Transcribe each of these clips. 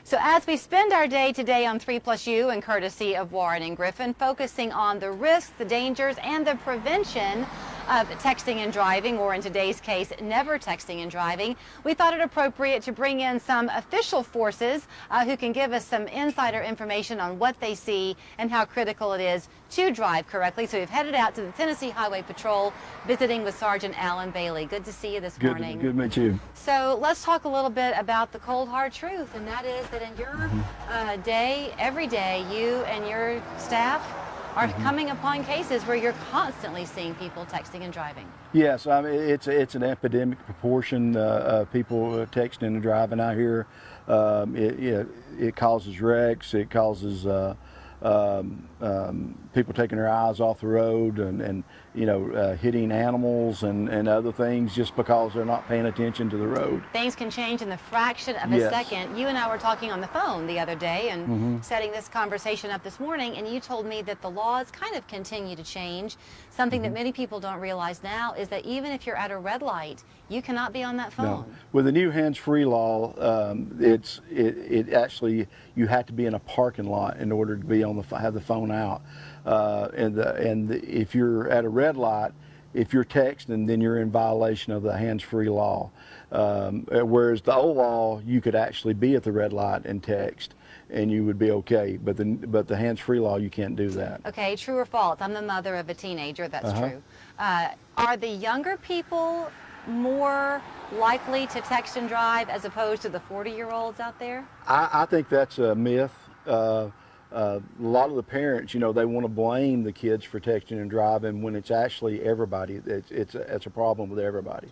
So as we spend our day today on 3+U and courtesy of Warren and Griffin, focusing on the risks, the dangers, and the prevention of texting and driving, or in today's case, never texting and driving, we thought it appropriate to bring in some official forces who can give us some insider information on what they see and how critical it is to drive correctly. So we've headed out to the Tennessee Highway Patrol, visiting with Sergeant Alan Bailey. Good to see you this morning. Good to meet you. So let's talk a little bit about the cold hard truth, and that is that in your day, every day, you and your staff are coming upon cases where you're constantly seeing people texting and driving. Yes, I mean it's an epidemic proportion of people texting and driving out here. It causes wrecks. It causes people taking their eyes off the road and hitting animals and other things just because they're not paying attention to the road. Things can change in the fraction of a second. You and I were talking on the phone the other day and setting this conversation up this morning, and you told me that the laws kind of continue to change. Something that many people don't realize now is that even if you're at a red light, you cannot be on that phone. No. With the new hands-free law, it actually, you have to be in a parking lot in order to be on have the phone out. If you're at a red light, if you're texting, then you're in violation of the hands-free law. Whereas the old law, you could actually be at the red light and text, and you would be okay. But the hands-free law, you can't do that. Okay, true or false? I'm the mother of a teenager. That's true. Are the younger people more likely to text and drive as opposed to the 40-year-olds out there? I think that's a myth. A lot of the parents, they want to blame the kids for texting and driving when it's actually everybody. It's a problem with everybody.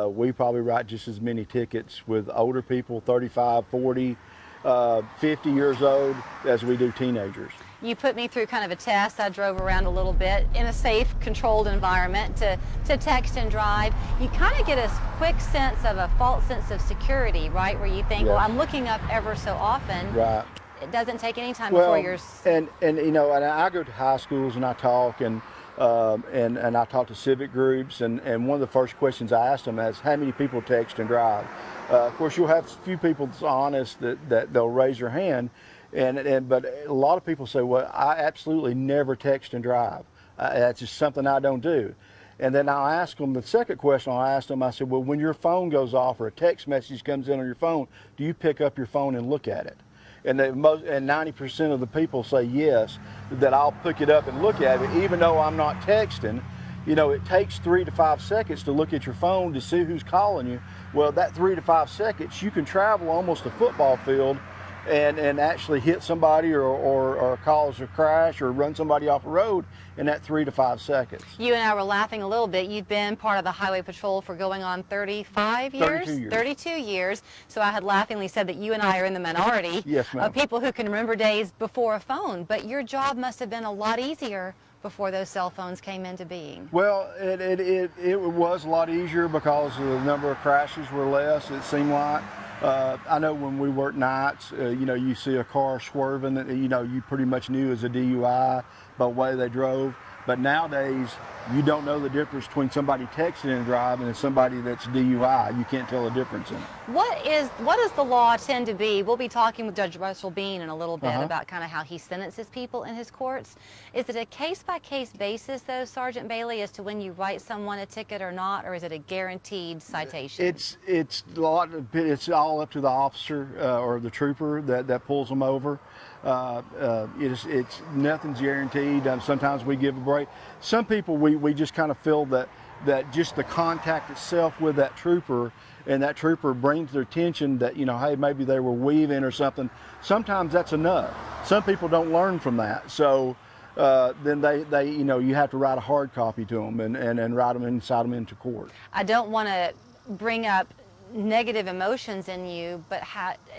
We probably write just as many tickets with older people, 35, 40, 50 years old, as we do teenagers. You put me through kind of a test. I drove around a little bit in a safe, controlled environment to text and drive. You kind of get a quick sense of a false sense of security, right? Where you think, well, I'm looking up ever so often. Right. It doesn't take any time before you're... And I go to high schools and I talk and I talk to civic groups, and one of the first questions I ask them is, how many people text and drive? Of course, you'll have a few people that's honest that they'll raise their hand, but a lot of people say, well, I absolutely never text and drive. That's just something I don't do. And then I'll ask them, the second question I'll ask them, I said, well, when your phone goes off or a text message comes in on your phone, do you pick up your phone and look at it? And 90% of the people say yes, that I'll pick it up and look at it, even though I'm not texting. It takes 3 to 5 seconds to look at your phone to see who's calling you. Well, that 3 to 5 seconds, you can travel almost a football field and actually hit somebody or cause a crash or run somebody off the road in that 3 to 5 seconds. You and I were laughing a little bit. You've been part of the Highway Patrol for going on 35 years? 32 years. 32 years. So I had laughingly said that you and I are in the minority of people who can remember days before a phone. But your job must have been a lot easier before those cell phones came into being. Well, it was a lot easier because the number of crashes were less, it seemed like. I know when we worked nights, you see a car swerving that, you pretty much knew as a DUI by the way they drove. But nowadays, you don't know the difference between somebody texting and driving and somebody that's DUI. You can't tell the difference in it. What does the law tend to be? We'll be talking with Judge Russell Bean in a little bit about kind of how he sentences people in his courts. Is it a case-by-case basis, though, Sergeant Bailey, as to when you write someone a ticket or not, or is it a guaranteed citation? It's all up to the officer or the trooper that pulls them over. Nothing's guaranteed. Sometimes we give a break. Some people we just kind of feel that just the contact itself with that trooper, and that trooper brings their attention that, hey, maybe they were weaving or something. Sometimes that's enough. Some people don't learn from that. So then they you have to write a hard copy to them and write them inside them into court. I don't want to bring up negative emotions in you, but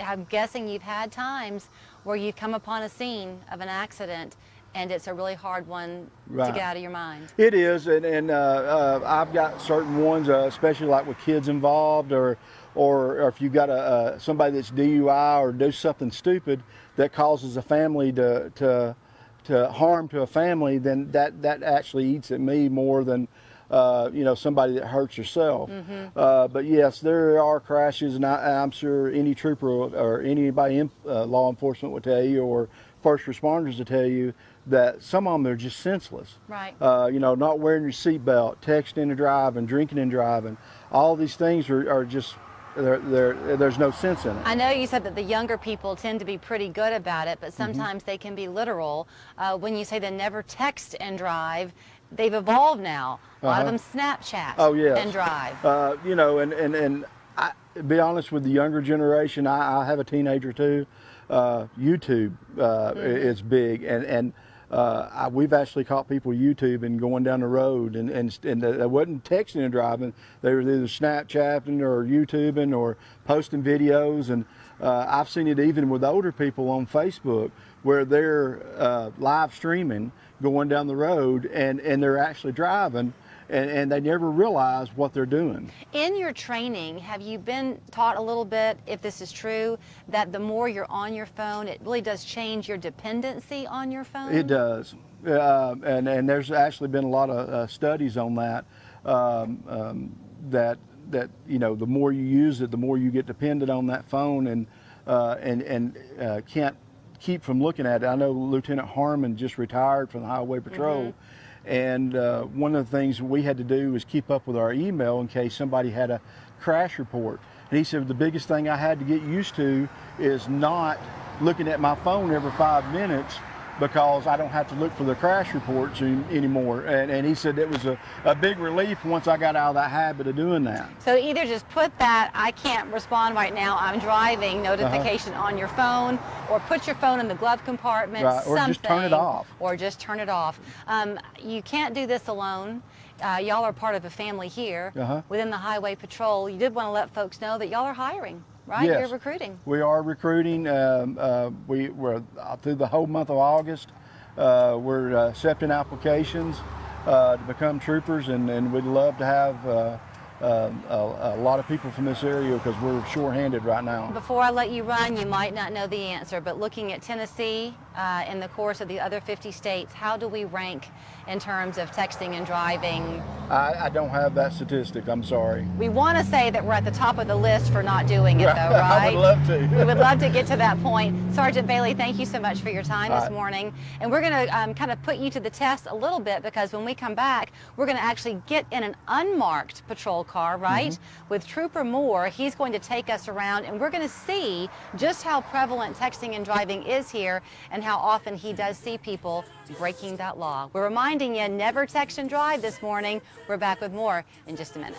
I'm guessing you've had times where you come upon a scene of an accident and it's a really hard one to get out of your mind. It is, and I've got certain ones, especially like with kids involved, or if you've got somebody that's DUI or do something stupid that causes a family to harm to a family, then that actually eats at me more than somebody that hurts herself. But yes, there are crashes, and I'm sure any trooper or anybody in law enforcement will tell you, or first responders will tell you, that some of them are just senseless. Right. Not wearing your seatbelt, texting and driving, drinking and driving. All these things are just, there's no sense in it. I know you said that the younger people tend to be pretty good about it, but sometimes they can be literal. When you say they never text and drive, they've evolved now. A lot of them Snapchat and drive. And I, to be honest with the younger generation, I have a teenager too. YouTube is big, and we've actually caught people YouTubing going down the road, and they wasn't texting and driving. They were either Snapchatting or YouTubing or posting videos, and I've seen it even with older people on Facebook where they're live streaming going down the road, and they're actually driving. And they never realize what they're doing. In your training, have you been taught a little bit, if this is true, that the more you're on your phone, it really does change your dependency on your phone? It does. And there's actually been a lot of studies on that, that the more you use it, the more you get dependent on that phone, and can't keep from looking at it. I know Lieutenant Harmon just retired from the Highway Patrol. And one of the things we had to do was keep up with our email in case somebody had a crash report. And he said the biggest thing I had to get used to is not looking at my phone every 5 minutes, because I don't have to look for the crash reports anymore. And he said it was a big relief once I got out of that habit of doing that. So either just put that "I can't respond right now, I'm driving" notification on your phone, or put your phone in the glove compartment, or just turn it off. Or just turn it off. You can't do this alone. Y'all are part of a family here within the Highway Patrol. You did want to let folks know that y'all are hiring. Right, yes, you're recruiting. We are recruiting. We're through the whole month of August. We're accepting applications to become troopers, and we'd love to have a lot of people from this area, because we're short-handed right now. Before I let you run, you might not know the answer, but looking at Tennessee in the course of the other 50 states, how do we rank in terms of texting and driving? I don't have that statistic, I'm sorry. We want to say that we're at the top of the list for not doing it, though, right? I would love to. We would love to get to that point. Sergeant Bailey, thank you so much for your time this morning. And we're going to kind of put you to the test a little bit, because when we come back, we're going to actually get in an unmarked patrol car, right? With Trooper Moore. He's going to take us around, and we're going to see just how prevalent texting and driving is here, and how often he does see people breaking that law. We're reminding you, never text and drive this morning. We're back with more in just a minute.